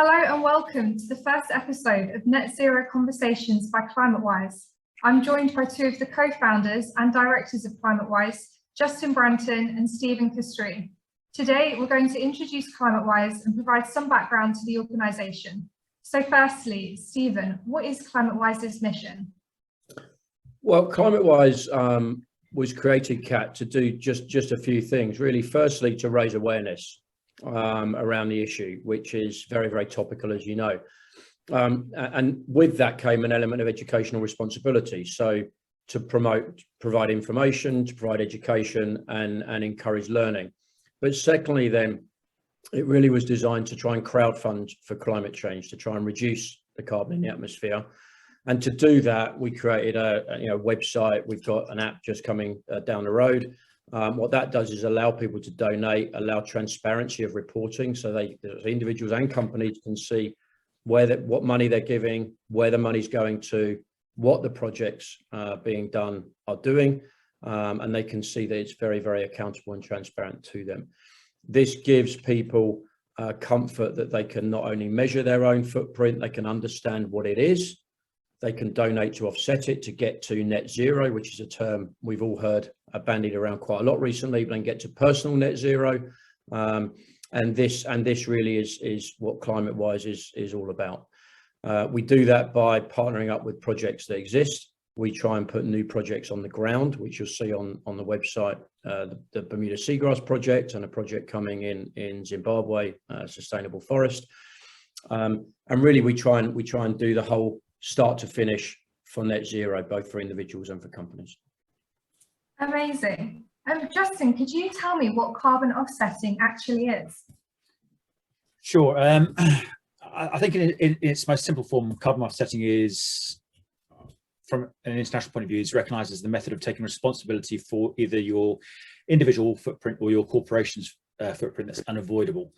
Hello and welcome to the first episode of Net Zero Conversations by ClimateWise. I'm joined by two of the co-founders and directors of ClimateWise, Justin Branton and Stephen Castry. Today, we're going to introduce ClimateWise and provide some background to the organisation. So firstly, Stephen, what is ClimateWise's mission? Well, ClimateWise was created, Kat, to do just a few things. Really, firstly, to raise awareness around the issue, which is very, very topical, as you know. And with that came an element of educational responsibility. So to provide information, to provide education and encourage learning. But secondly, then, it really was designed to try and crowdfund for climate change, to try and reduce the carbon in the atmosphere. And to do that, we created a website. We've got an app just coming down the road. What that does is allow people to donate, allow transparency of reporting, so the individuals and companies can see what money they're giving, where the money's going to, what the projects being done are doing, and they can see that it's very, very accountable and transparent to them. This gives people comfort that they can not only measure their own footprint, they can understand what it is. They can donate to offset it to get to net zero, which is a term we've all heard bandied around quite a lot recently, but then get to personal net zero. And this really is what ClimateWise is all about. We do that by partnering up with projects that exist. We try and put new projects on the ground, which you'll see on the website, the Bermuda Seagrass project and a project coming in Zimbabwe, sustainable forest. And really we try and do the whole start to finish for net zero, both for individuals and for companies. Amazing. Justin, could you tell me what carbon offsetting actually is? Sure. I think in its most simple form, carbon offsetting is, from an international point of view, is recognised as the method of taking responsibility for either your individual footprint or your corporation's footprint that's unavoidable.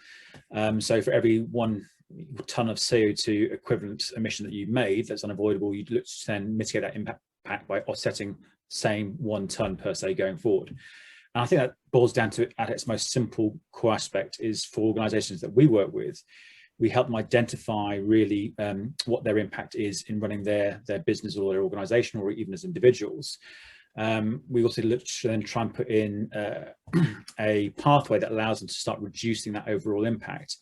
So for every 1 ton of CO2 equivalent emission that you've made that's unavoidable, you'd look to then mitigate that impact by offsetting same 1 ton per se going forward. And I think that boils down to, at its most simple core aspect, is for organisations that we work with, we help them identify really what their impact is in running their business or their organisation, or even as individuals. We also look to then try and put in a pathway that allows them to start reducing that overall impact.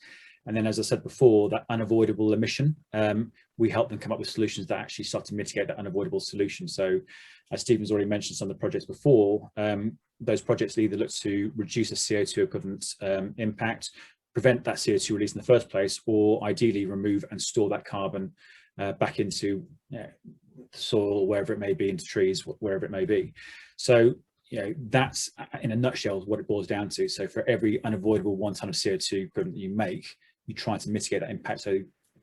And then, as I said before, that unavoidable emission, we help them come up with solutions that actually start to mitigate that unavoidable solution. So, as Stephen's already mentioned some of the projects before, those projects either look to reduce a CO2 equivalent impact, prevent that CO2 release in the first place, or ideally remove and store that carbon back into the soil, wherever it may be, into trees, wherever it may be. So, that's in a nutshell what it boils down to. So for every unavoidable 1 ton of CO2 equivalent you make, you try to mitigate that impact so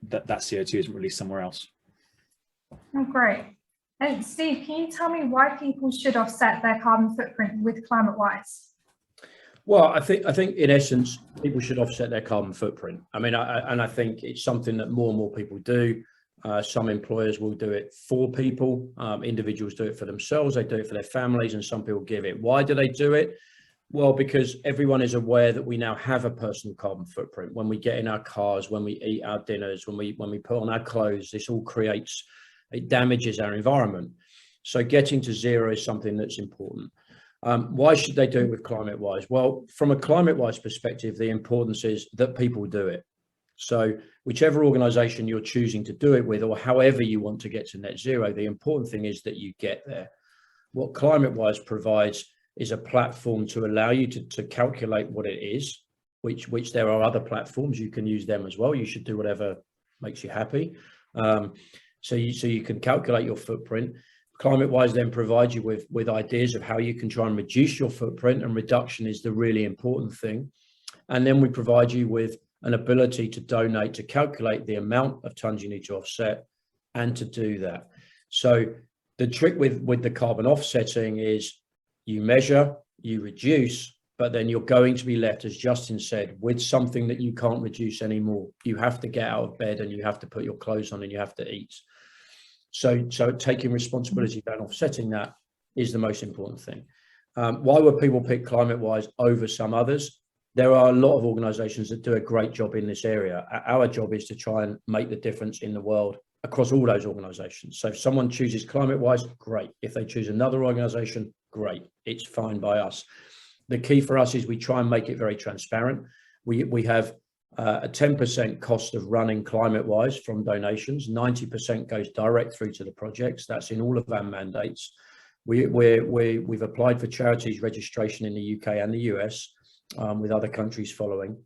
that CO2 isn't released somewhere else. Oh, great. And Steve, can you tell me why people should offset their carbon footprint with ClimateWise? Well, I think in essence, people should offset their carbon footprint. I mean, I think it's something that more and more people do. Some employers will do it for people. Individuals do it for themselves. They do it for their families, and some people give it. Why do they do it? Well, because everyone is aware that we now have a personal carbon footprint. When we get in our cars, when we eat our dinners, when we put on our clothes, this all it damages our environment. So getting to zero is something that's important. Why should they do it with ClimateWise? Well, from a ClimateWise perspective, the importance is that people do it. So whichever organisation you're choosing to do it with, or however you want to get to net zero, the important thing is that you get there. What ClimateWise provides is a platform to allow you to calculate what it is, which there are other platforms. You can use them as well. You should do whatever makes you happy. So you can calculate your footprint. ClimateWise then provides you with ideas of how you can try and reduce your footprint, and reduction is the really important thing. And then we provide you with an ability to donate, to calculate the amount of tons you need to offset, and to do that. So the trick with the carbon offsetting is you measure, you reduce, but then you're going to be left, as Justin said, with something that you can't reduce anymore. You have to get out of bed, and you have to put your clothes on, and you have to eat. So taking responsibility for offsetting that is the most important thing. Why would people pick ClimateWise over some others? there are a lot of organisations that do a great job in this area. Our job is to try and make the difference in the world across all those organisations. So if someone chooses ClimateWise, great. If they choose another organisation, great. It's fine by us. The key for us is we try and make it very transparent. We have a 10% cost of running ClimateWise from donations. 90% goes direct through to the projects. That's in all of our mandates. We've applied for charities registration in the UK and the US, with other countries following.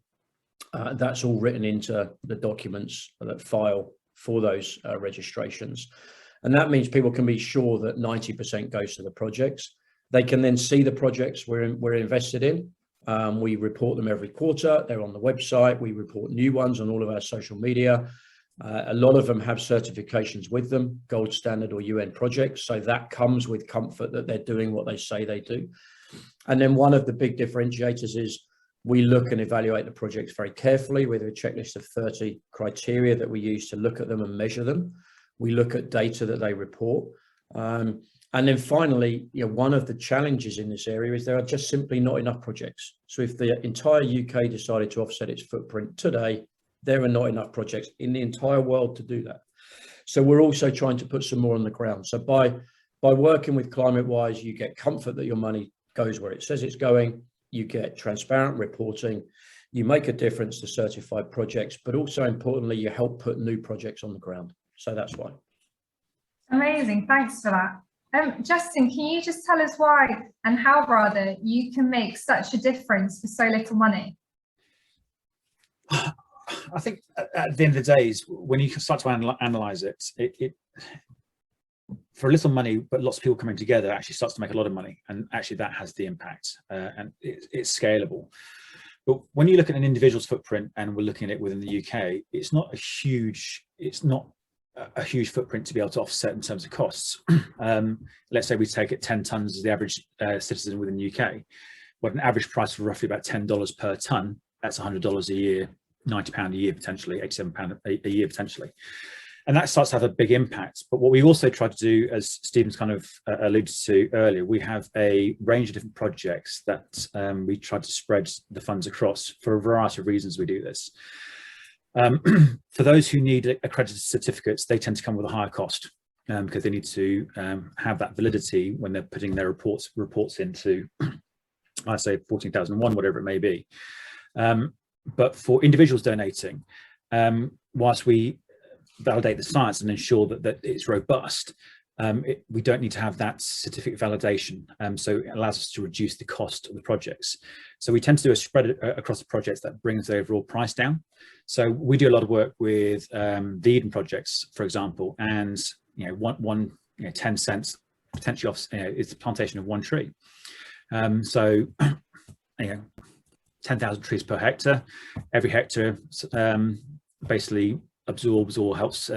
That's all written into the documents that file for those registrations. And that means people can be sure that 90% goes to the projects. They can then see the projects we're invested in. We report them every quarter. They're on the website. We report new ones on all of our social media. A lot of them have certifications with them, gold standard or UN projects. So that comes with comfort that they're doing what they say they do. And then one of the big differentiators is we look and evaluate the projects very carefully with a checklist of 30 criteria that we use to look at them and measure them. We look at data that they report. And then finally, one of the challenges in this area is there are just simply not enough projects. So if the entire UK decided to offset its footprint today, there are not enough projects in the entire world to do that. So we're also trying to put some more on the ground. So by working with ClimateWise, you get comfort that your money goes where it says it's going, you get transparent reporting, you make a difference to certified projects, but also importantly, you help put new projects on the ground. So that's why. Amazing, thanks for that. Justin, can you just tell us why and how rather you can make such a difference for so little money? I think at the end of the day is when you start to analyze it, for little money, but lots of people coming together actually starts to make a lot of money, and actually that has the impact, and it's scalable. But when you look at an individual's footprint, and we're looking at it within the UK, it's not a huge footprint to be able to offset in terms of costs. Let's say we take it 10 tons as the average citizen within the UK. What an average price of roughly about $10 per ton, that's $100 a year, £90 a year potentially, £87 a year potentially. And that starts to have a big impact. But what we also try to do, as Stephen's kind of alluded to earlier, we have a range of different projects that we try to spread the funds across. For a variety of reasons we do this. For those who need accredited certificates, they tend to come with a higher cost because they need to have that validity when they're putting their reports into, I say 14,001, whatever it may be. But for individuals donating, whilst we validate the science and ensure that it's robust, we don't need to have that certificate validation. So it allows us to reduce the cost of the projects. So we tend to do a spread across the projects that brings the overall price down. So we do a lot of work with the Eden projects, for example, and 10 cents potentially off, is the plantation of one tree. So 10,000 trees per hectare. Every hectare basically absorbs or helps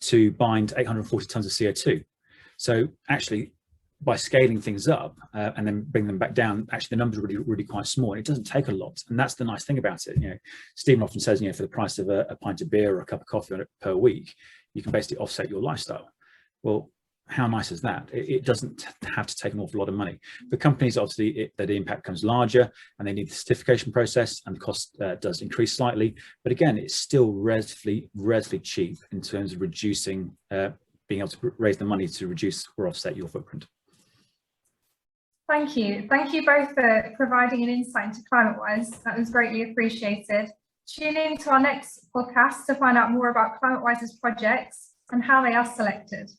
to bind 840 tons of CO2. So actually, by scaling things up and then bring them back down, actually the numbers are really quite small. It doesn't take a lot, and that's the nice thing about it. Stephen often says, for the price of a pint of beer or a cup of coffee per week, you can basically offset your lifestyle. Well, how nice is that? It doesn't have to take an awful lot of money. For companies, obviously, the impact becomes larger and they need the certification process, and the cost does increase slightly. But again, it's still relatively cheap in terms of reducing, being able to raise the money to reduce or offset your footprint. Thank you. Thank you both for providing an insight into ClimateWise. That was greatly appreciated. Tune in to our next podcast to find out more about ClimateWise's projects and how they are selected.